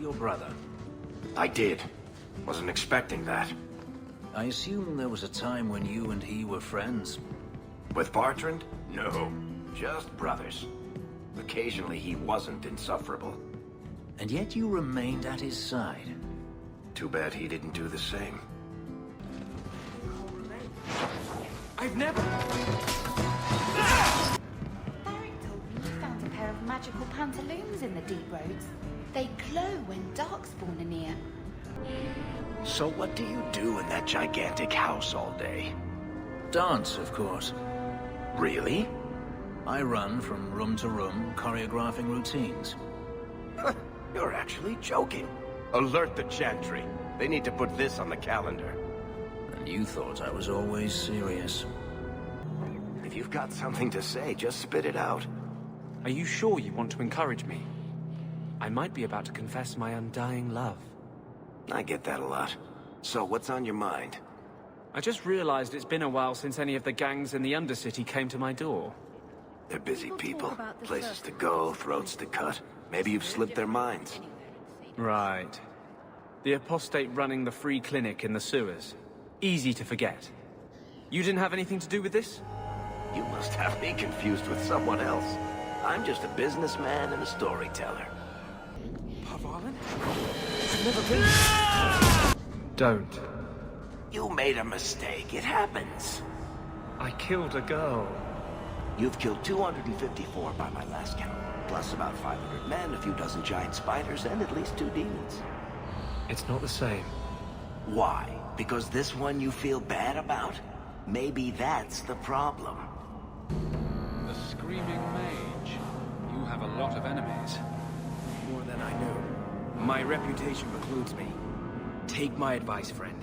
your brother? I did. Wasn't expecting that. I assume there was a time when you and he were friends. With Bertrand? No. Just brothers. Occasionally he wasn't insufferable. And yet you remained at his side. Too bad he didn't do the same. I've never... Barrick told me you found a pair of magical pantaloons in the deep roads. They glow when darkspawn are near. So what do you do in that gigantic house all day? Dance, of course. Really? I run from room to room, choreographing routines. You're actually joking. Alert the Chantry. They need to put this on the calendar. And you thought I was always serious. If you've got something to say, just spit it out. Are you sure you want to encourage me? I might be about to confess my undying love. I get that a lot. So what's on your mind? I just realized it's been a while since any of the gangs in the Undercity came to my door. They're busy people. Places to go, throats to cut. Maybe you've slipped their minds. Right. The apostate running the free clinic in the sewers. Easy to forget. You didn't have anything to do with this? You must have me confused with someone else. I'm just a businessman and a storyteller. Pavalin? I've never been... Don't. You made a mistake. It happens. I killed a girl. You've killed 254 by my last count. Plus about 500 men, a few dozen giant spiders, and at least 2 demons. It's not the same. Why? Because this one you feel bad about? Maybe that's the problem. The Screaming Mage. You have a lot of enemies. More than I knew. My reputation precludes me. Take my advice, friend.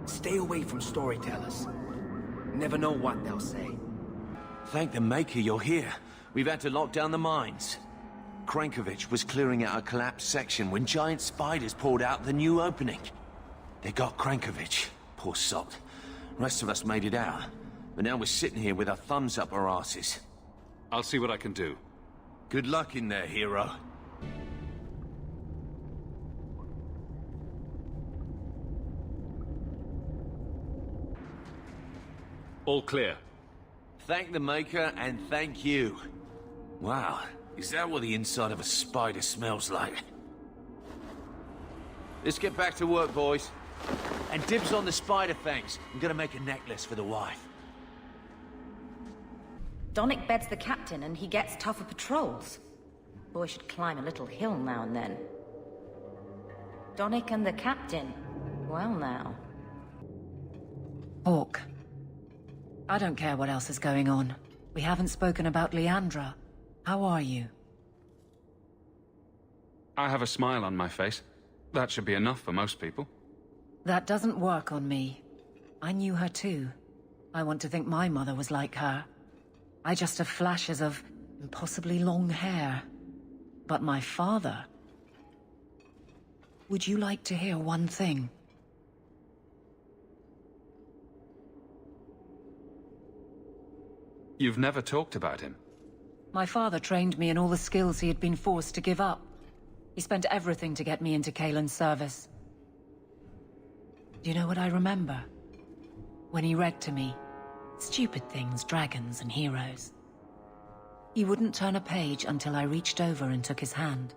Stay away from storytellers. Never know what they'll say. Thank the Maker you're here. We've had to lock down the mines. Krankovich was clearing out a collapsed section when giant spiders poured out the new opening. They got Krankovich. Poor sod. Rest of us made it out. But now we're sitting here with our thumbs up our asses. I'll see what I can do. Good luck in there, hero. All clear. Thank the Maker and thank you. Wow, is that what the inside of a spider smells like? Let's get back to work, boys. And dibs on the spider fangs. I'm gonna make a necklace for the wife. Donnic beds the captain and he gets tougher patrols. Boy should climb a little hill now and then. Donnic and the captain. Well now. Hawk. I don't care what else is going on. We haven't spoken about Leandra. How are you? I have a smile on my face. That should be enough for most people. That doesn't work on me. I knew her too. I want to think my mother was like her. I just have flashes of impossibly long hair. But my father... Would you like to hear one thing? You've never talked about him. My father trained me in all the skills he had been forced to give up. He spent everything to get me into Kaelin's service. Do you know what I remember? When he read to me, stupid things, dragons and heroes. He wouldn't turn a page until I reached over and took his hand.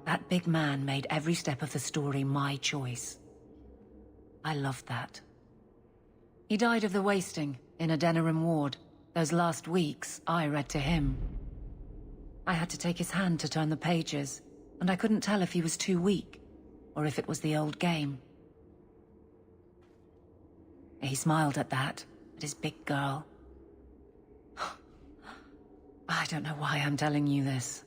That big man made every step of the story my choice. I loved that. He died of the wasting in Adenarim ward. Those last weeks, I read to him. I had to take his hand to turn the pages, and I couldn't tell if he was too weak, or if it was the old game. He smiled at that, at his big girl. I don't know why I'm telling you this.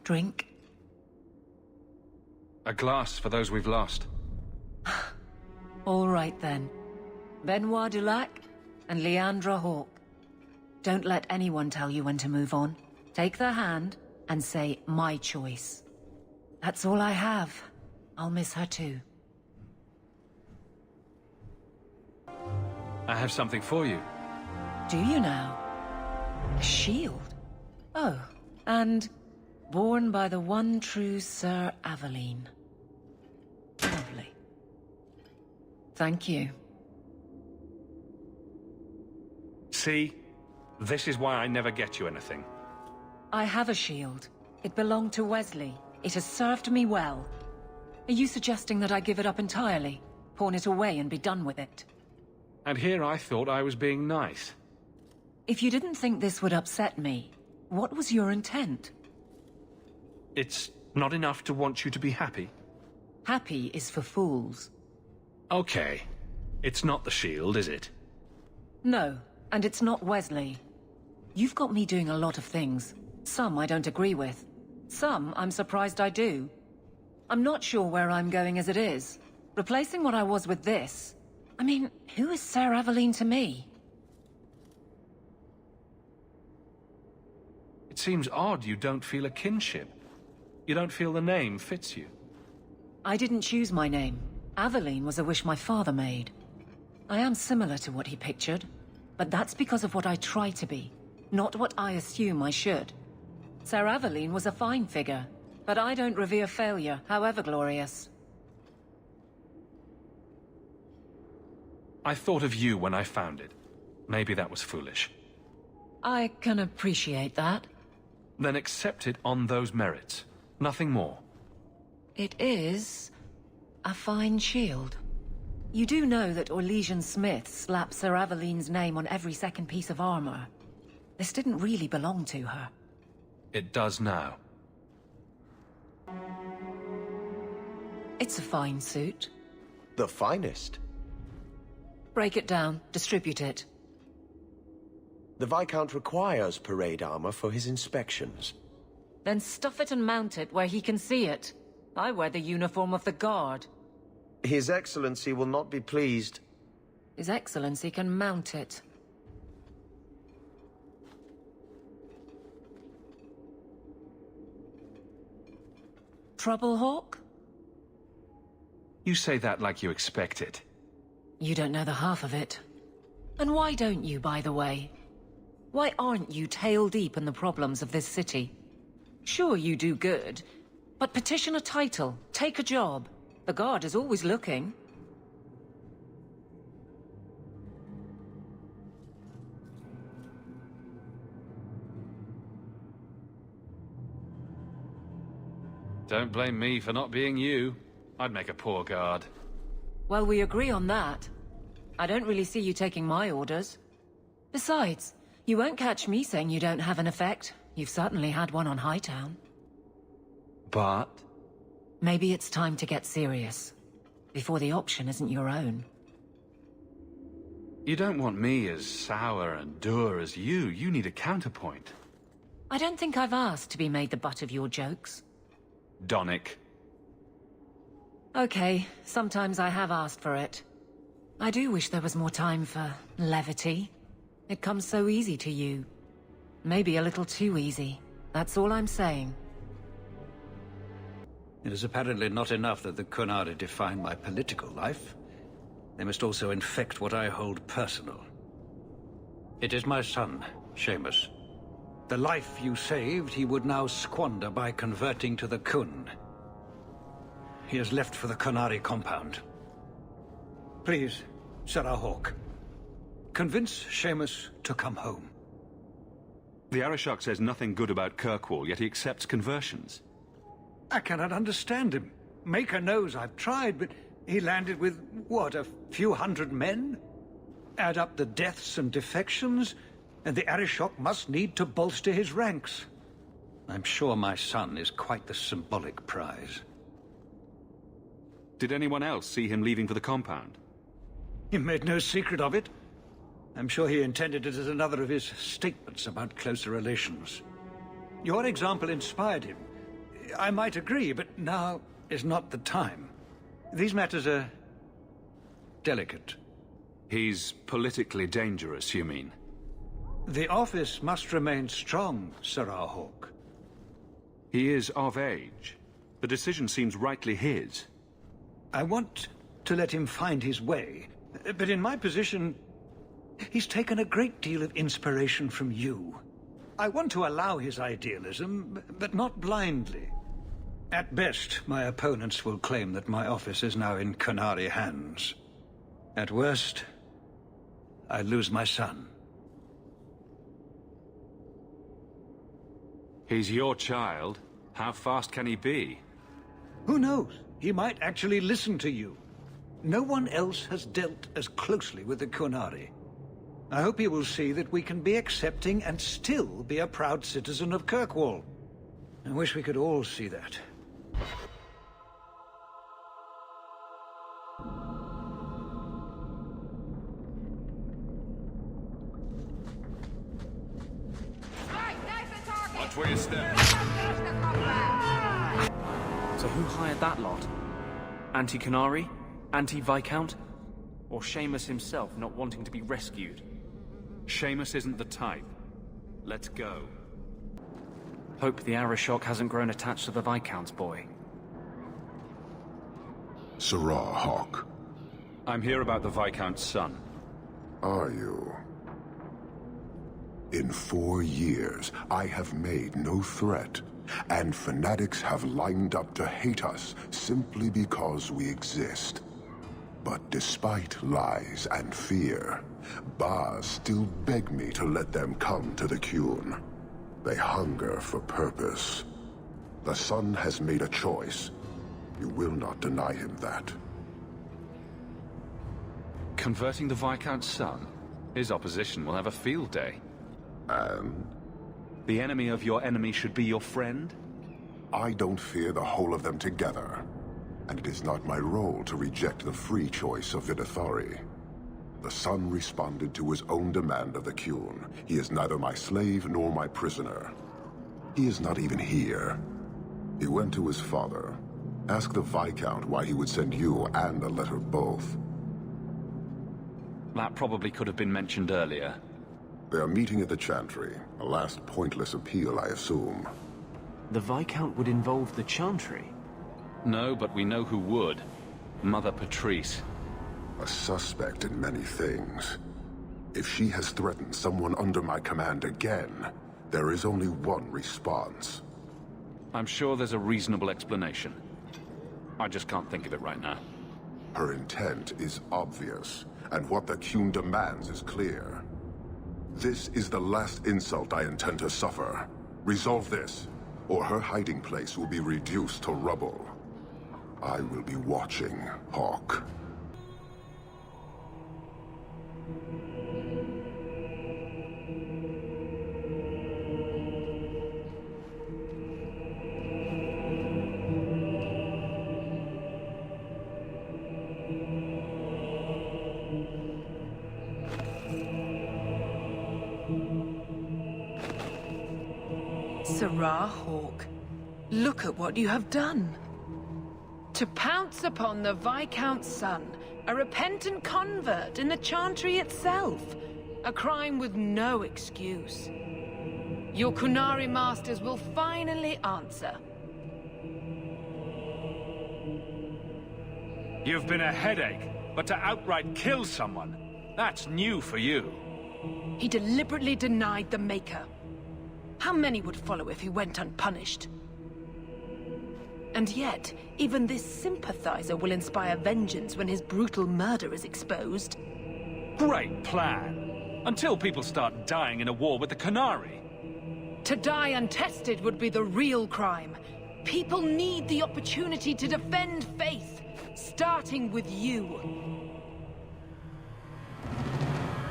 Drink? A glass for those we've lost. All right then. Benoit Dulac and Leandra Hawk. Don't let anyone tell you when to move on. Take their hand and say, my choice. That's all I have. I'll miss her too. I have something for you. Do you now? A shield? Oh, and Born by the one true Sir Aveline. Lovely. Thank you. See? This is why I never get you anything. I have a shield. It belonged to Wesley. It has served me well. Are you suggesting that I give it up entirely? Pawn it away and be done with it? And here I thought I was being nice. If you didn't think this would upset me, what was your intent? It's not enough to want you to be happy. Happy is for fools. Okay. It's not the shield, is it? No, and it's not Wesley. You've got me doing a lot of things. Some I don't agree with. Some I'm surprised I do. I'm not sure where I'm going as it is. Replacing what I was with this... I mean, who is Sir Aveline to me? It seems odd you don't feel a kinship. You don't feel the name fits you. I didn't choose my name. Aveline was a wish my father made. I am similar to what he pictured, but that's because of what I try to be, not what I assume I should. Sir Aveline was a fine figure, but I don't revere failure, however glorious. I thought of you when I found it. Maybe that was foolish. I can appreciate that. Then accept it on those merits. Nothing more. It is a fine shield. You do know that Orlesian smiths slap Sir Aveline's name on every second piece of armor. This didn't really belong to her. It does now. It's a fine suit. The finest. Break it down, distribute it. The Viscount requires parade armor for his inspections. Then stuff it and mount it where he can see it. I wear the uniform of the Guard. His Excellency will not be pleased. His Excellency can mount it. Trouble, Hawk? You say that like you expect it. You don't know the half of it. And why don't you, by the way? Why aren't you tail deep in the problems of this city? Sure, you do good, but petition a title, take a job. The Guard is always looking. Don't blame me for not being you. I'd make a poor guard. Well, we agree on that. I don't really see you taking my orders. Besides, you won't catch me saying you don't have an effect. You've certainly had one on Hightown. But? Maybe it's time to get serious. Before the option isn't your own. You don't want me as sour and dour as you. You need a counterpoint. I don't think I've asked to be made the butt of your jokes. Donick. Okay, sometimes I have asked for it. I do wish there was more time for levity. It comes so easy to you. Maybe a little too easy. That's all I'm saying. It is apparently not enough that the Kunari define my political life. They must also infect what I hold personal. It is my son, Séйmus. The life you saved, he would now squander by converting to the Kun. He has left for the Kunari compound. Please, Sarah Hawk, convince Séйmus to come home. The Arishok says nothing good about Kirkwall, yet he accepts conversions. I cannot understand him. Maker knows I've tried, but he landed with, what, a few hundred men? Add up the deaths and defections, and the Arishok must need to bolster his ranks. I'm sure my son is quite the symbolic prize. Did anyone else see him leaving for the compound? He made no secret of it. I'm sure he intended it as another of his statements about closer relations. Your example inspired him. I might agree, but now is not the time. These matters are delicate. He's politically dangerous, you mean? The office must remain strong, Sarah Hawk. He is of age. The decision seems rightly his. I want to let him find his way, but in my position, he's taken a great deal of inspiration from you. I want to allow his idealism, but not blindly. At best, my opponents will claim that my office is now in Kunari hands. At worst, I lose my son. He's your child. How fast can he be? Who knows? He might actually listen to you. No one else has dealt as closely with the Kunari. I hope he will see that we can be accepting and still be a proud citizen of Kirkwall. I wish we could all see that. Watch where you step. So who hired that lot? Anti-Kunari? Anti-Viscount? Or Séймус himself not wanting to be rescued? Séйmus isn't the type. Let's go. Hope the Arishok hasn't grown attached to the Viscount's boy. Sarah Hawk. I'm here about the Viscount's son. Are you? In 4 years, I have made no threat, and fanatics have lined up to hate us simply because we exist. But despite lies and fear, Baz still beg me to let them come to the Qun. They hunger for purpose. The son has made a choice. You will not deny him that. Converting the Viscount's son? His opposition will have a field day. And? The enemy of your enemy should be your friend? I don't fear the whole of them together. And it is not my role to reject the free choice of Vidithari. The son responded to his own demand of the Qun. He is neither my slave nor my prisoner. He is not even here. He went to his father. Ask the Viscount why he would send you and a letter both. That probably could have been mentioned earlier. They are meeting at the Chantry. A last pointless appeal, I assume. The Viscount would involve the Chantry? No, but we know who would. Mother Patrice. A suspect in many things. If she has threatened someone under my command again, there is only one response. I'm sure there's a reasonable explanation. I just can't think of it right now. Her intent is obvious, and what the Qun demands is clear. This is the last insult I intend to suffer. Resolve this, or her hiding place will be reduced to rubble. I will be watching, Hawk. Sarah Hawk, look at what you have done. To pounce upon the Viscount's son, a repentant convert in the Chantry itself. A crime with no excuse. Your Kunari masters will finally answer. You've been a headache, but to outright kill someone, that's new for you. He deliberately denied the Maker. How many would follow if he went unpunished? And yet, even this sympathizer will inspire vengeance when his brutal murder is exposed. Great plan! Until people start dying in a war with the Kunari. To die untested would be the real crime. People need the opportunity to defend faith, starting with you.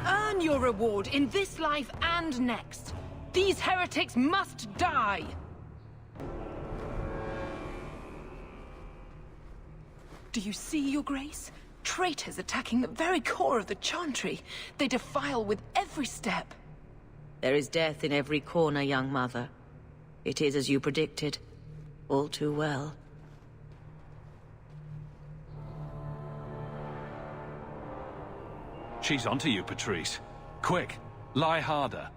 Earn your reward in this life and next. These heretics must die! Do you see, Your Grace? Traitors attacking the very core of the Chantry. They defile with every step. There is death in every corner, young mother. It is as you predicted. All too well. She's onto you, Patrice. Quick, lie harder.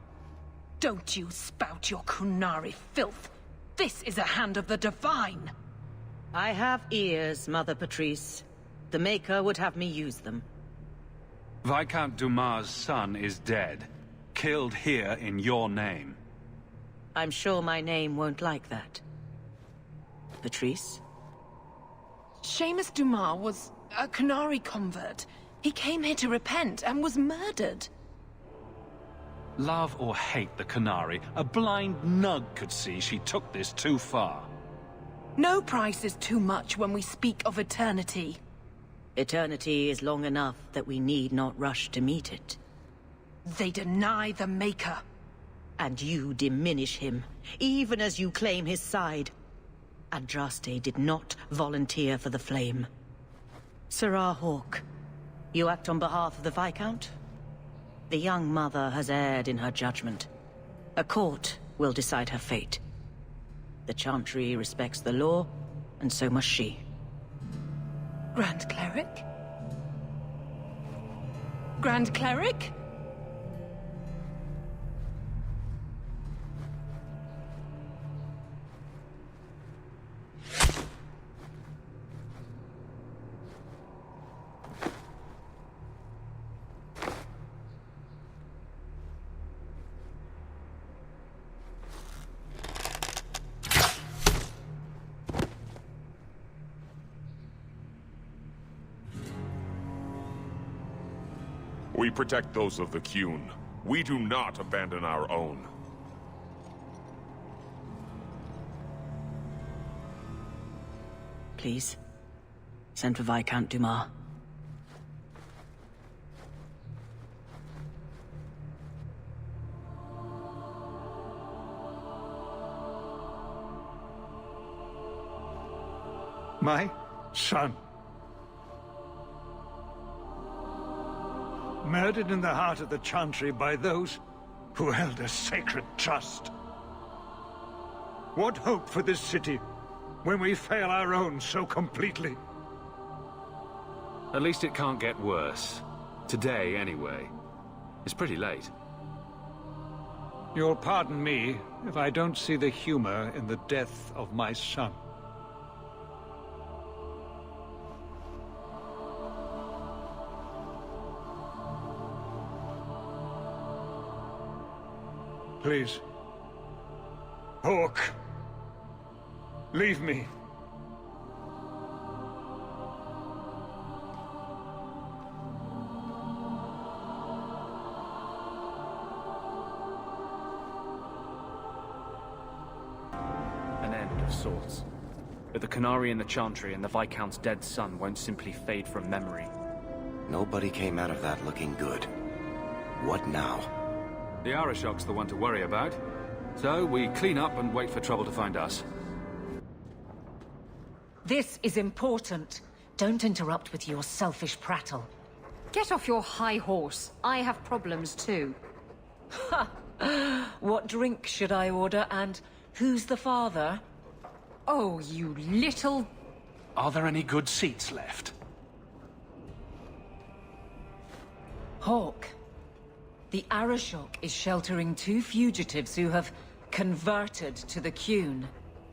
Don't you spout your Kunari filth. This is a hand of the Divine. I have ears, Mother Patrice. The Maker would have me use them. Viscount Dumas' son is dead. Killed here in your name. I'm sure my name won't like that. Patrice? Séamus Dumas was a Qunari convert. He came here to repent and was murdered. Love or hate the Qunari, a blind nug could see she took this too far. No price is too much when we speak of eternity. Eternity is long enough that we need not rush to meet it. They deny the Maker. And you diminish him, even as you claim his side. Andraste did not volunteer for the flame. Sarah Hawke, you act on behalf of the Viscount? The young mother has erred in her judgment. A court will decide her fate. The Chantry respects the law, and so must she. Grand Cleric? Grand Cleric? We protect those of the Qun. We do not abandon our own. Please, send for Viscount Dumas. My son. Murdered in the heart of the Chantry by those who held a sacred trust. What hope for this city when we fail our own so completely? At least it can't get worse. Today, anyway. It's pretty late. You'll pardon me if I don't see the humor in the death of my son. Please. Hawke. Leave me. An end of sorts. But the Qunari and the Chantry and the Viscount's dead son won't simply fade from memory. Nobody came out of that looking good. What now? The Arishok's the one to worry about. So we clean up and wait for trouble to find us. This is important. Don't interrupt with your selfish prattle. Get off your high horse. I have problems too. Ha! What drink should I order, and who's the father? Oh, you little... Are there any good seats left? Hawke. The Arishok is sheltering 2 fugitives who have converted to the Qun.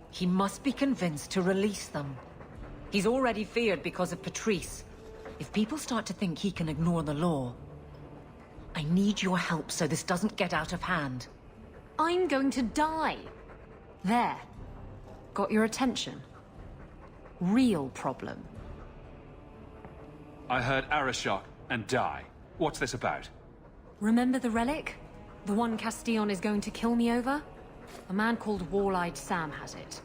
He must be convinced to release them. He's already feared because of Patrice. If people start to think he can ignore the law, I need your help so this doesn't get out of hand. I'm going to die. There. Got your attention? Real problem. I heard Arishok and die. What's this about? Remember the relic? The one Castillon is going to kill me over? A man called Wall-Eyed Sam has it.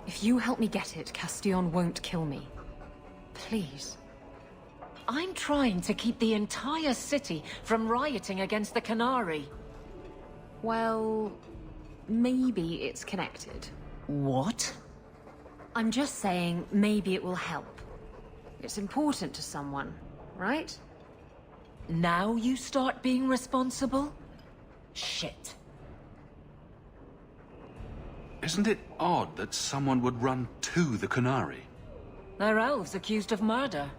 If you help me get it, Castillon won't kill me. Please. I'm trying to keep the entire city from rioting against the Qunari. Well, maybe it's connected. What? I'm just saying maybe it will help. It's important to someone, right? Now you start being responsible? Shit. Isn't it odd that someone would run to the Qunari? They're elves accused of murder.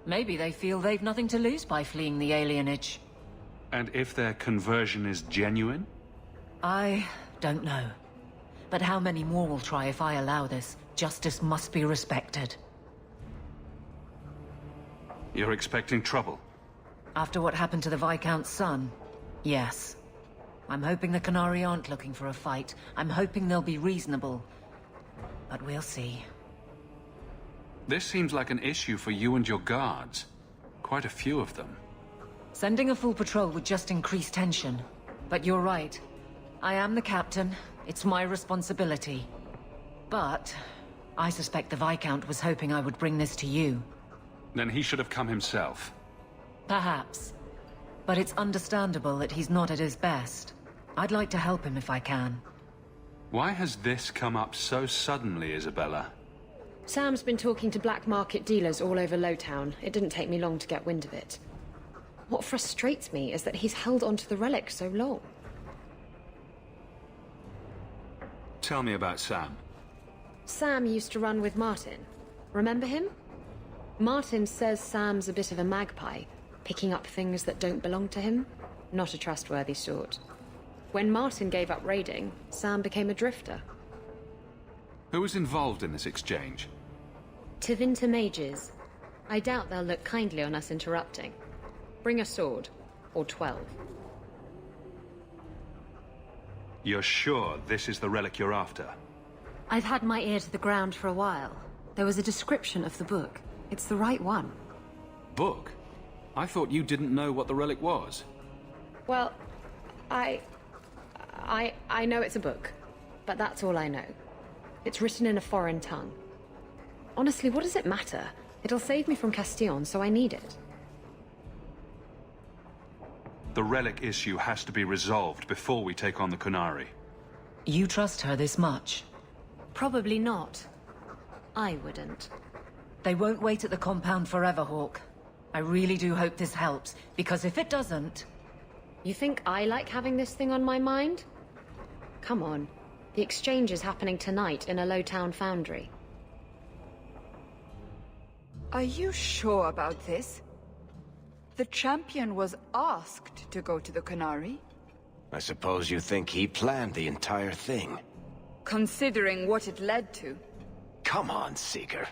Maybe they feel they've nothing to lose by fleeing the alienage. And if their conversion is genuine? I don't know. But how many more will try if I allow this? Justice must be respected. You're expecting trouble? After what happened to the Viscount's son, yes. I'm hoping the Kunari aren't looking for a fight. I'm hoping they'll be reasonable. But we'll see. This seems like an issue for you and your guards. Quite a few of them. Sending a full patrol would just increase tension. But you're right. I am the captain. It's my responsibility. But I suspect the Viscount was hoping I would bring this to you. Then he should have come himself. Perhaps. But it's understandable that he's not at his best. I'd like to help him if I can. Why has this come up so suddenly, Isabella? Sam's been talking to black market dealers all over Lowtown. It didn't take me long to get wind of it. What frustrates me is that he's held onto the relic so long. Tell me about Sam. Sam used to run with Martin. Remember him? Martin says Sam's a bit of a magpie, picking up things that don't belong to him. Not a trustworthy sort. When Martin gave up raiding, Sam became a drifter. Who was involved in this exchange? Tevinter mages. I doubt they'll look kindly on us interrupting. Bring a sword. Or 12. You're sure this is the relic you're after? I've had my ear to the ground for a while. There was a description of the book. It's the right one. Book? I thought you didn't know what the relic was. Well, I know it's a book, but that's all I know. It's written in a foreign tongue. Honestly, what does it matter? It'll save me from Castillon, so I need it. The relic issue has to be resolved before we take on the Kunari. You trust her this much? Probably not. I wouldn't. They won't wait at the compound forever, Hawk. I really do hope this helps, because if it doesn't... You think I like having this thing on my mind? Come on. The exchange is happening tonight in a Lowtown foundry. Are you sure about this? The champion was asked to go to the Kunari. I suppose you think he planned the entire thing. Considering what it led to. Come on, Seeker.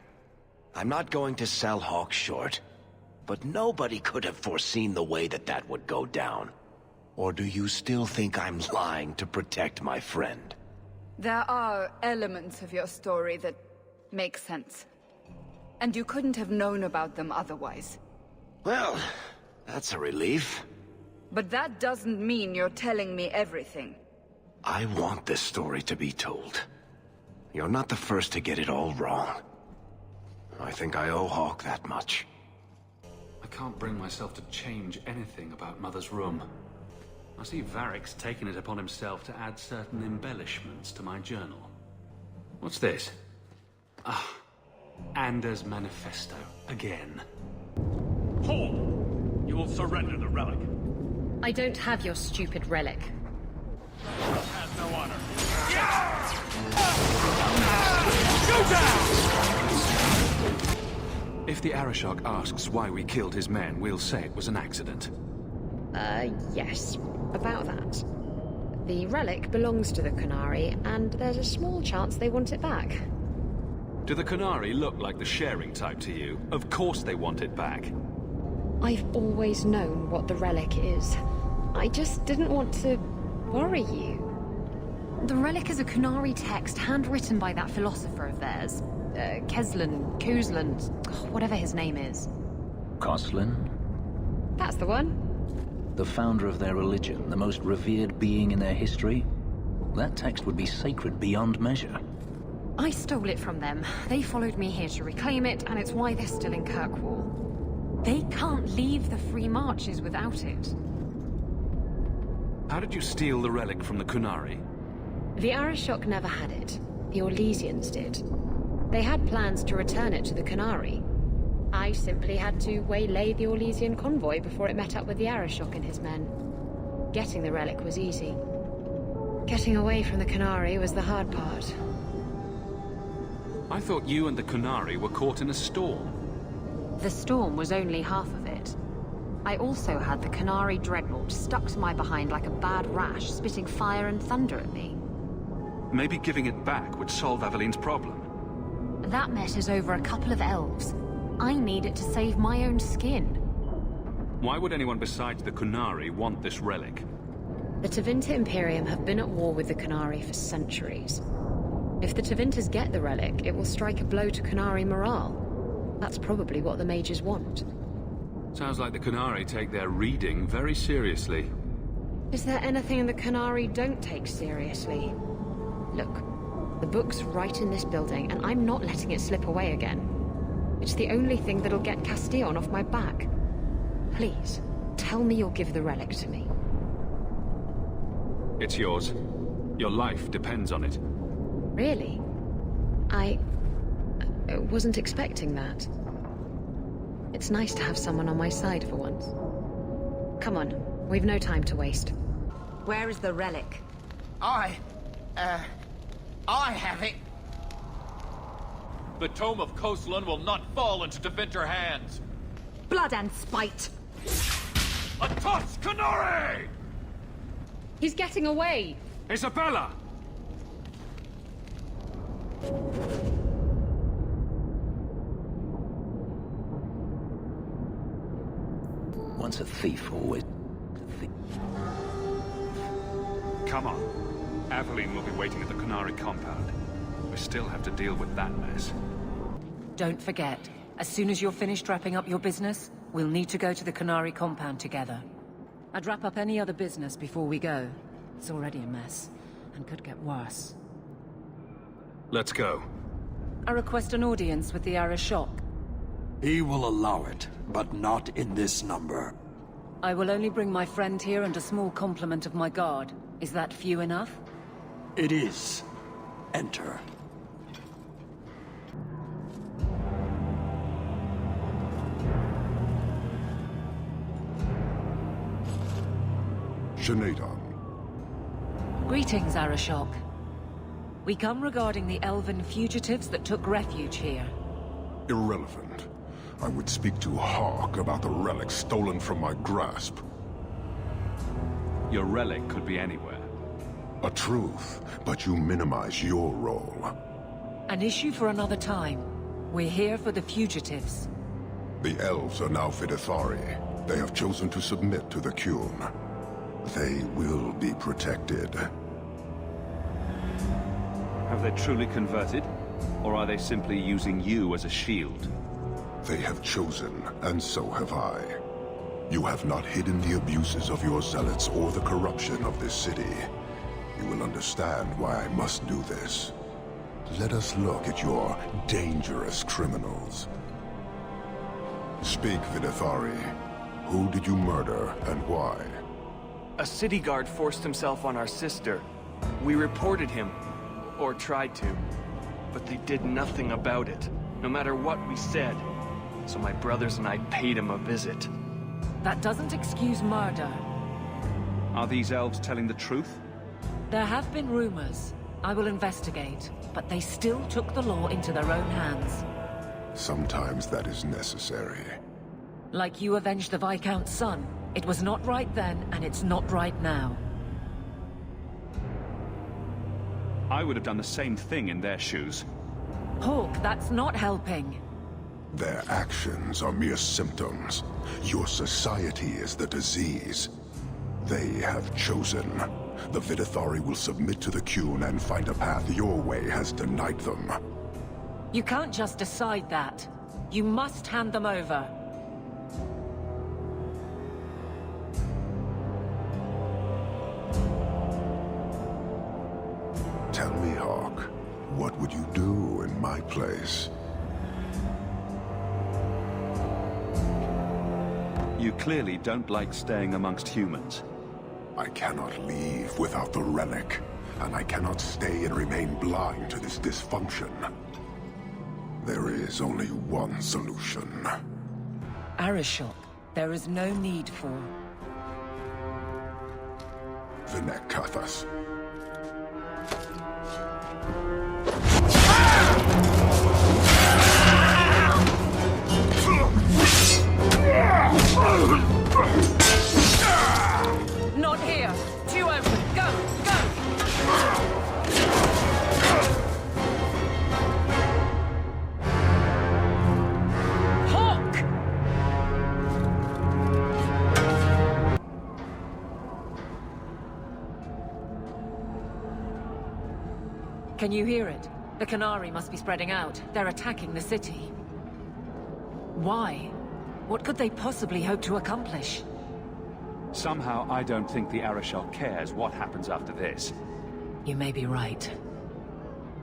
I'm not going to sell Hawk short, but nobody could have foreseen the way that would go down. Or do you still think I'm lying to protect my friend? There are elements of your story that make sense. And you couldn't have known about them otherwise. Well, that's a relief. But that doesn't mean you're telling me everything. I want this story to be told. You're not the first to get it all wrong. I think I owe Hawk that much. I can't bring myself to change anything about Mother's room. I see Varric's taken it upon himself to add certain embellishments to my journal. What's this? Ah, Anders' manifesto. Again. Paul! You will surrender the relic. I don't have your stupid relic. Has no honor. Go down! If the Arishok asks why we killed his men, we'll say it was an accident. Yes. About that. The relic belongs to the Kunari, and there's a small chance they want it back. Do the Kunari look like the sharing type to you? Of course they want it back. I've always known what the relic is. I just didn't want to worry you. The relic is a Kunari text handwritten by that philosopher of theirs. Kuzlan, whatever his name is. Koslin? That's the one. The founder of their religion, the most revered being in their history? That text would be sacred beyond measure. I stole it from them. They followed me here to reclaim it, and it's why they're still in Kirkwall. They can't leave the Free Marches without it. How did you steal the relic from the Kunari? The Arishok never had it. The Orlesians did. They had plans to return it to the Kunari. I simply had to waylay the Orlesian convoy before it met up with the Arishok and his men. Getting the relic was easy. Getting away from the Kunari was the hard part. I thought you and the Kunari were caught in a storm. The storm was only half of it. I also had the Kunari dreadnought stuck to my behind like a bad rash, spitting fire and thunder at me. Maybe giving it back would solve Aveline's problem. That matters over a couple of elves. I need it to save my own skin. Why would anyone besides the Kunari want this relic? The Tevinter Imperium have been at war with the Qunari for centuries. If the Tevinters get the relic, it will strike a blow to Qunari morale. That's probably what the mages want. Sounds like the Qunari take their reading very seriously. Is there anything the Qunari don't take seriously? Look, the book's right in this building, and I'm not letting it slip away again. It's the only thing that'll get Castillon off my back. Please, tell me you'll give the relic to me. It's yours. Your life depends on it. Really? I wasn't expecting that. It's nice to have someone on my side for once. Come on, we've no time to waste. Where is the relic? I have it. The Tome of Koslan will not fall into Tevinter hands. Blood and spite! A toss, Qunari! He's getting away! Isabella! Once a thief, always a thief. Come on. Aveline will be waiting at the Qunari compound. We still have to deal with that mess. Don't forget, as soon as you're finished wrapping up your business, we'll need to go to the Qunari compound together. I'd wrap up any other business before we go. It's already a mess, and could get worse. Let's go. I request an audience with the Arishok. He will allow it, but not in this number. I will only bring my friend here and a small complement of my guard. Is that few enough? It is. Enter. Shanadon. Greetings, Arishok. We come regarding the elven fugitives that took refuge here. Irrelevant. I would speak to Hawk about the relic stolen from my grasp. Your relic could be anywhere. A truth, but you minimize your role. An issue for another time. We're here for the fugitives. The elves are now Vidithari. They have chosen to submit to the Qun. They will be protected. Have they truly converted? Or are they simply using you as a shield? They have chosen, and so have I. You have not hidden the abuses of your zealots or the corruption of this city. You will understand why I must do this. Let us look at your dangerous criminals. Speak, Vidithari. Who did you murder, and why? A city guard forced himself on our sister. We reported him, or tried to, but they did nothing about it, no matter what we said. So my brothers and I paid him a visit. That doesn't excuse murder. Are these elves telling the truth? There have been rumors. I will investigate, but they still took the law into their own hands. Sometimes that is necessary. Like you avenged the Viscount's son. It was not right then, and it's not right now. I would have done the same thing in their shoes. Hawk, that's not helping. Their actions are mere symptoms. Your society is the disease. They have chosen. The Vidithari will submit to the Qun and find a path your way has denied them. You can't just decide that. You must hand them over. Tell me, Hawk, what would you do in my place? You clearly don't like staying amongst humans. I cannot leave without the relic, and I cannot stay and remain blind to this dysfunction. There is only one solution. Arishok, there is no need for... Vinek Kathas. Not here! Too open! Go! Go! Hawk! Can you hear it? The Kunari must be spreading out. They're attacking the city. Why? What could they possibly hope to accomplish? Somehow, I don't think the Arishok cares what happens after this. You may be right.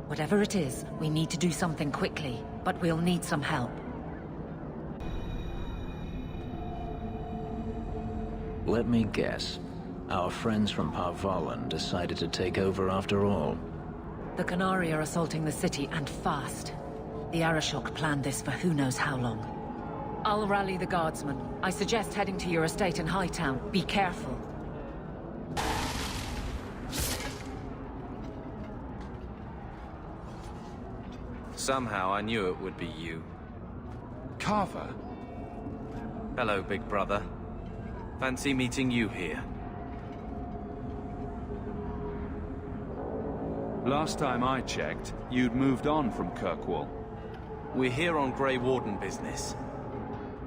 Whatever it is, we need to do something quickly, but we'll need some help. Let me guess. Our friends from Parvalan decided to take over after all. The Kunari are assaulting the city, and fast. The Arishok planned this for who knows how long. I'll rally the guardsmen. I suggest heading to your estate in Hightown. Be careful. Somehow I knew it would be you. Carver? Hello, big brother. Fancy meeting you here. Last time I checked, you'd moved on from Kirkwall. We're here on Grey Warden business.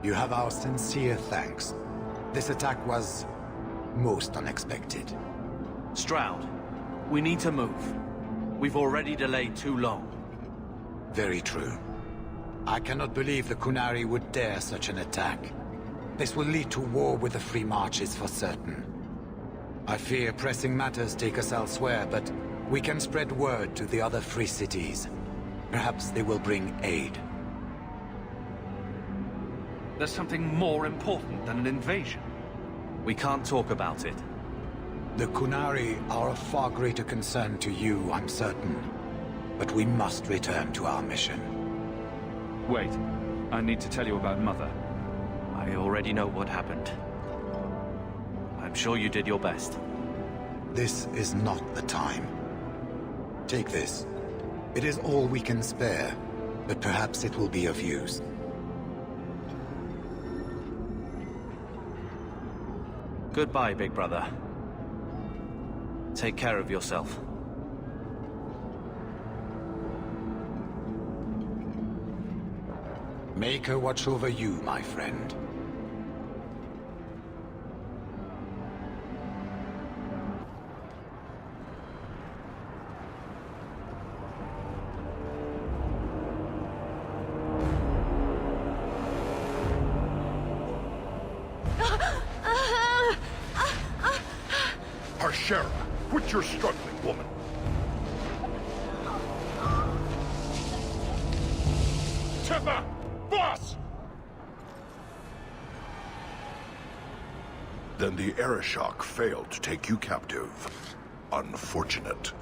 You have our sincere thanks. This attack was most unexpected. Stroud, we need to move. We've already delayed too long. Very true. I cannot believe the Kunari would dare such an attack. This will lead to war with the Free Marches for certain. I fear pressing matters take us elsewhere, but we can spread word to the other free cities. Perhaps they will bring aid. There's something more important than an invasion. We can't talk about it. The Kunari are of far greater concern to you, I'm certain. But we must return to our mission. Wait. I need to tell you about Mother. I already know what happened. I'm sure you did your best. This is not the time. Take this. It is all we can spare, but perhaps it will be of use. Goodbye, big brother. Take care of yourself. Make her watch over you, my friend. Sheriff, quit your struggling, woman. Tether! Boss! Then the Arishok failed to take you captive. Unfortunate.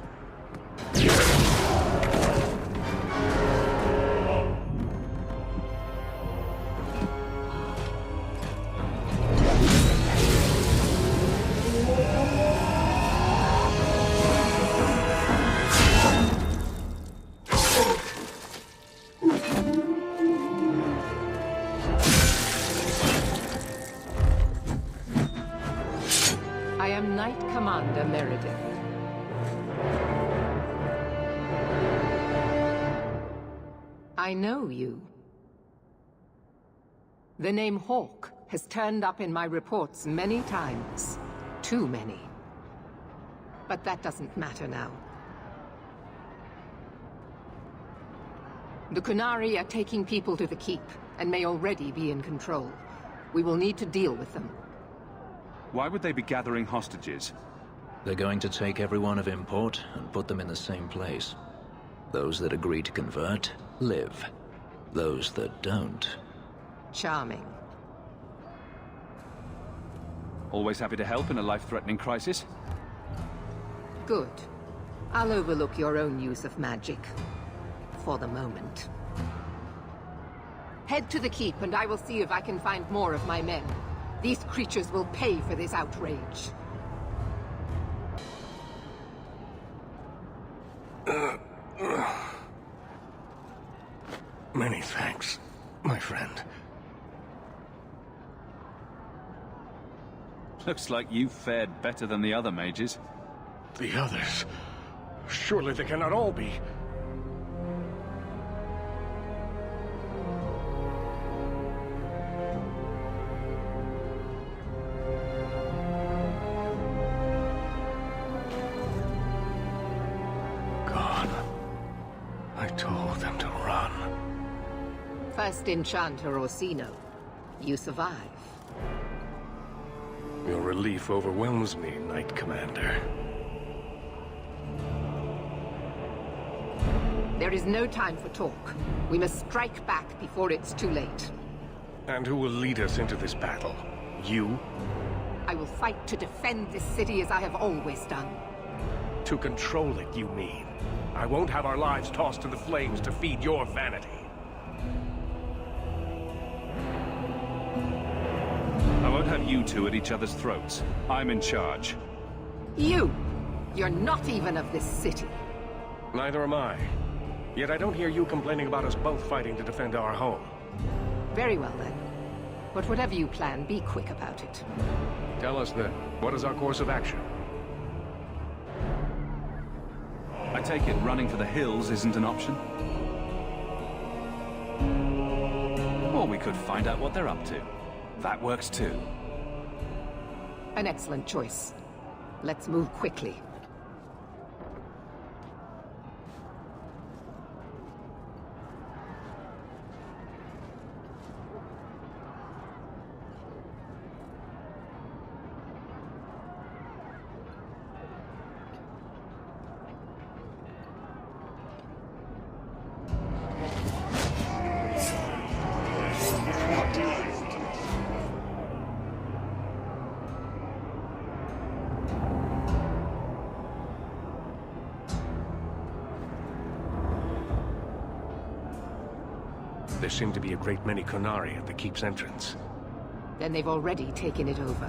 I know you. The name Hawk has turned up in my reports many times. Too many. But that doesn't matter now. The Kunari are taking people to the keep, and may already be in control. We will need to deal with them. Why would they be gathering hostages? They're going to take everyone of import and put them in the same place. Those that agree to convert, live. Those that don't... Charming. Always happy to help in a life-threatening crisis? Good. I'll overlook your own use of magic. For the moment. Head to the keep and I will see if I can find more of my men. These creatures will pay for this outrage. Many thanks, my friend. Looks like you fared better than the other mages. The others? Surely they cannot all be... Gone. I told them to run. First enchanter Orsino. You survive. Your relief overwhelms me, Knight Commander. There is no time for talk. We must strike back before it's too late. And who will lead us into this battle? You? I will fight to defend this city as I have always done. To control it, you mean? I won't have our lives tossed to the flames to feed your vanity. I won't have you two at each other's throats. I'm in charge. You! You're not even of this city. Neither am I. Yet I don't hear you complaining about us both fighting to defend our home. Very well, then. But whatever you plan, be quick about it. Tell us then, what is our course of action? I take it running for the hills isn't an option? Or we could find out what they're up to. That works too. An excellent choice. Let's move quickly. There seem to be a great many Kunari at the keep's entrance. Then they've already taken it over.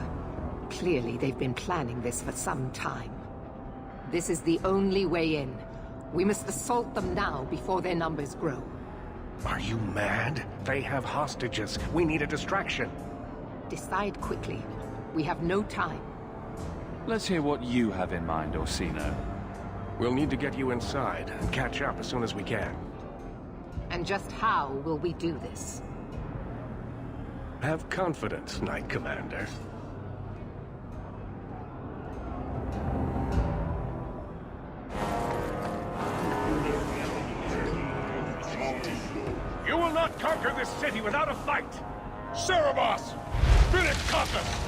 Clearly, they've been planning this for some time. This is the only way in. We must assault them now before their numbers grow. Are you mad? They have hostages. We need a distraction. Decide quickly. We have no time. Let's hear what you have in mind, Orsino. We'll need to get you inside and catch up as soon as we can. And just how will we do this? Have confidence, Knight Commander. You will not conquer this city without a fight! Cerebos! Finish Caucus!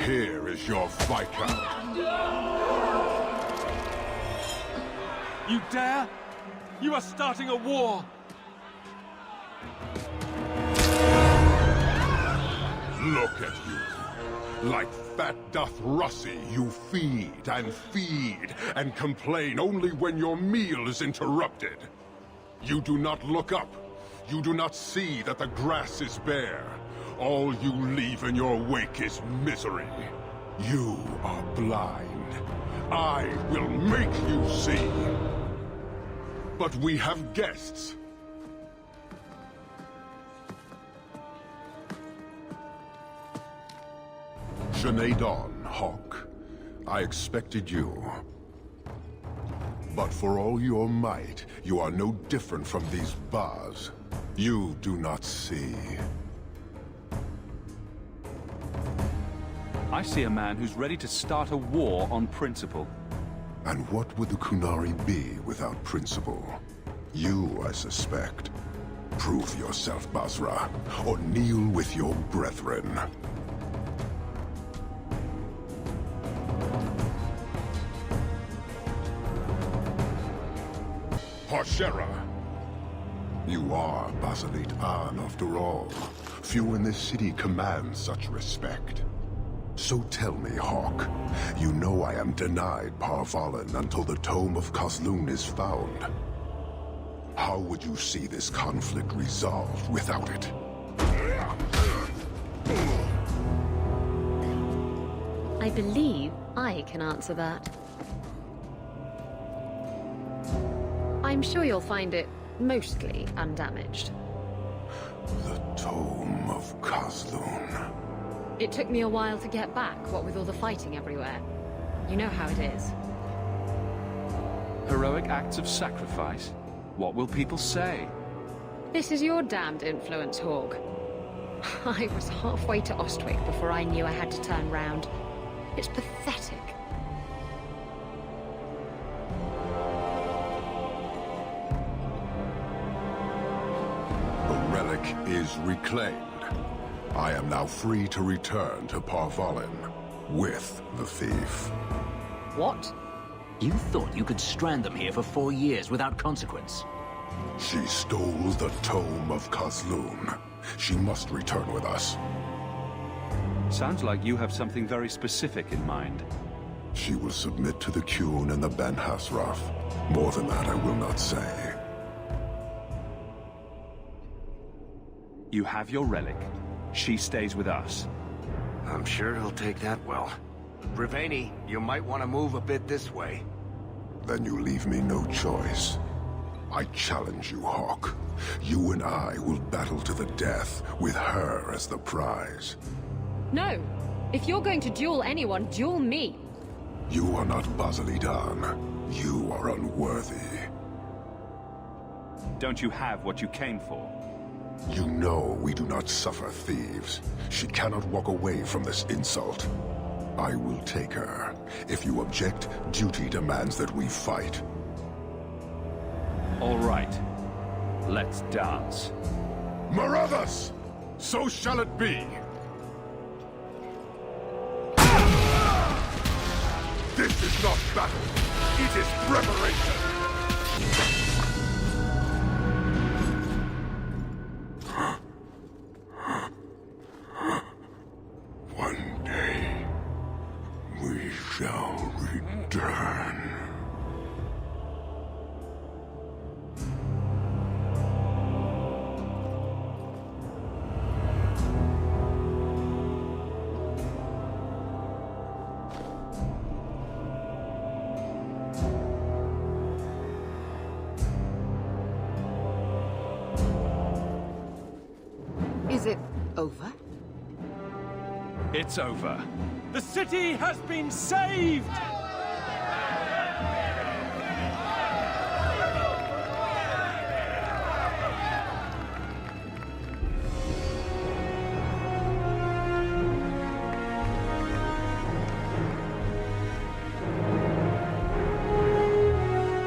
Here is your Viscount. You dare? You are starting a war! Look at you. Like fat doth Russie, you feed and complain only when your meal is interrupted. You do not look up. You do not see that the grass is bare. All you leave in your wake is misery. You are blind. I will make you see. But we have guests. Dawn, Hawk. I expected you. But for all your might, you are no different from these bars. You do not see. I see a man who's ready to start a war on principle. And what would the Kunari be without principle? You, I suspect. Prove yourself, Basra, or kneel with your brethren. Harshera! You are Basilit An, after all. Few in this city command such respect. So tell me, Hawk, you know I am denied Parvalen until the Tome of Kozlun is found. How would you see this conflict resolved without it? I believe I can answer that. I'm sure you'll find it mostly undamaged. The Tome of Kozlun. It took me a while to get back, what with all the fighting everywhere. You know how it is. Heroic acts of sacrifice? What will people say? This is your damned influence, Hawk. I was halfway to Ostwick before I knew I had to turn round. It's pathetic. The relic is reclaimed. I am now free to return to Parvalen with the thief. What? You thought you could strand them here for 4 years without consequence? She stole the Tome of Kozlun. She must return with us. Sounds like you have something very specific in mind. She will submit to the Qun and the Ben Hasraf. More than that I will not say. You have your relic. She stays with us. I'm sure he'll take that well. Breveni, you might want to move a bit this way. Then you leave me no choice. I challenge you, Hawk. You and I will battle to the death, with her as the prize. No. If you're going to duel anyone, duel me. You are not Basilit An. You are unworthy. Don't you have what you came for? You know we do not suffer thieves. She cannot walk away from this insult. I will take her. If you object, duty demands that we fight. All right. Let's dance. Marathas! So shall it be! This is not battle. It is preparation. One day, we shall return. Is it over? It's over. The city has been saved!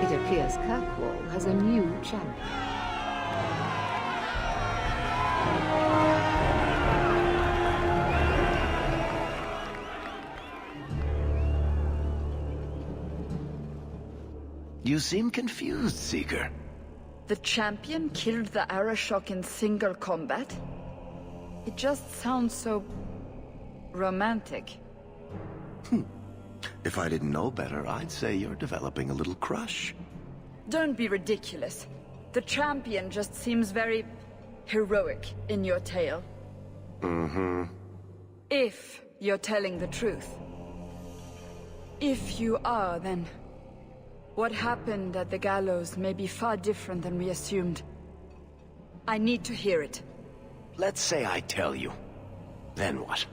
It appears Kirkwall has a new champion. You seem confused, Seeker. The champion killed the Arishok in single combat? It just sounds so... romantic. If I didn't know better, I'd say you're developing a little crush. Don't be ridiculous. The champion just seems very... heroic in your tale. Mm-hmm. If you're telling the truth. If you are, then... what happened at the gallows may be far different than we assumed. I need to hear it. Let's say I tell you. Then what?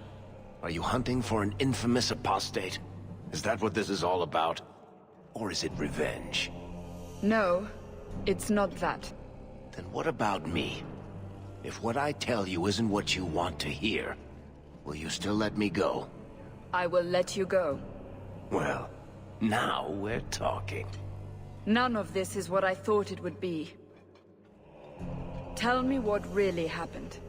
Are you hunting for an infamous apostate? Is that what this is all about? Or is it revenge? No, it's not that. Then what about me? If what I tell you isn't what you want to hear, will you still let me go? I will let you go. Well, now we're talking. None of this is what I thought it would be. Tell me what really happened.